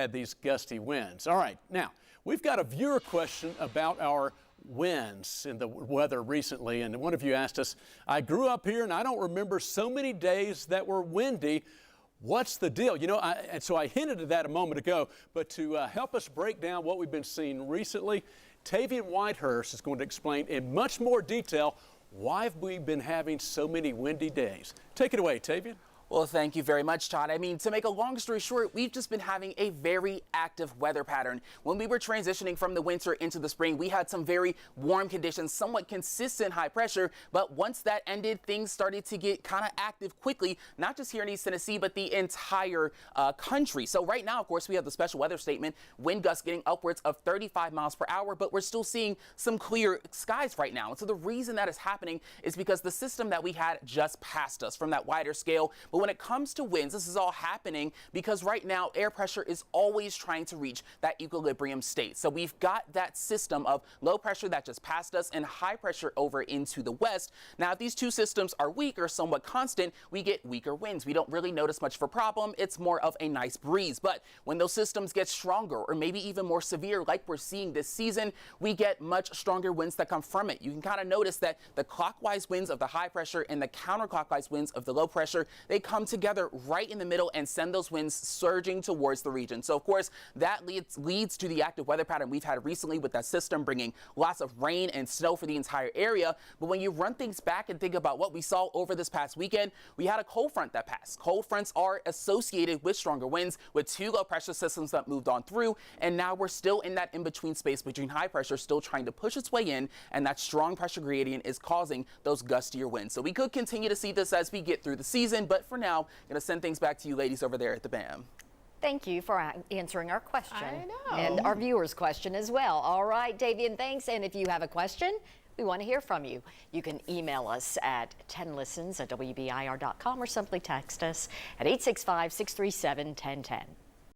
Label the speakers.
Speaker 1: Had these gusty winds. All right, now we've got a viewer question about our winds and the weather recently, and one of you asked us, I grew up here and I don't remember so many days that were windy. What's the deal? You know, and so I hinted at that a moment ago, but to help us break down what we've been seeing recently, Tevian Whitehurst is going to explain in much more detail why we've been having so many windy days. Take it away, Tevian.
Speaker 2: Well, thank you very much, Todd. I mean, to make a long story short, we've just been having a very active weather pattern. When we were transitioning from the winter into the spring, we had some very warm conditions, somewhat consistent high pressure. But once that ended, things started to get kind of active quickly, not just here in East Tennessee, but the entire country. So right now, of course, we have the special weather statement, wind gusts getting upwards of 35 miles per hour, but we're still seeing some clear skies right now. And so the reason that is happening is because the system that we had just passed us from that wider scale. But when it comes to winds, this is all happening because right now air pressure is always trying to reach that equilibrium state. So we've got that system of low pressure that just passed us and high pressure over into the west. Now, if these two systems are weak or somewhat constant, we get weaker winds. We don't really notice much of a problem. It's more of a nice breeze. But when those systems get stronger or maybe even more severe, like we're seeing this season, we get much stronger winds that come from it. You can kind of notice that the clockwise winds of the high pressure and the counterclockwise winds of the low pressure, they come together right in the middle and send those winds surging towards the region. So of course that leads to the active weather pattern we've had recently with that system bringing lots of rain and snow for the entire area. But when you run things back and think about what we saw over this past weekend, we had a cold front that passed. Cold fronts are associated with stronger winds, with two low pressure systems that moved on through, and now we're still in that in-between space between high pressure still trying to push its way in, and that strong pressure gradient is causing those gustier winds. So we could continue to see this as we get through the season, but for now, going to send things back to you ladies over there at the BAM.
Speaker 3: Thank you for answering our question.
Speaker 4: I know.
Speaker 3: And our viewers' question as well. All right, Tevian, thanks. And if you have a question, we want to hear from you. You can email us at 10listens@wbir.com or simply text us at 865-637-1010.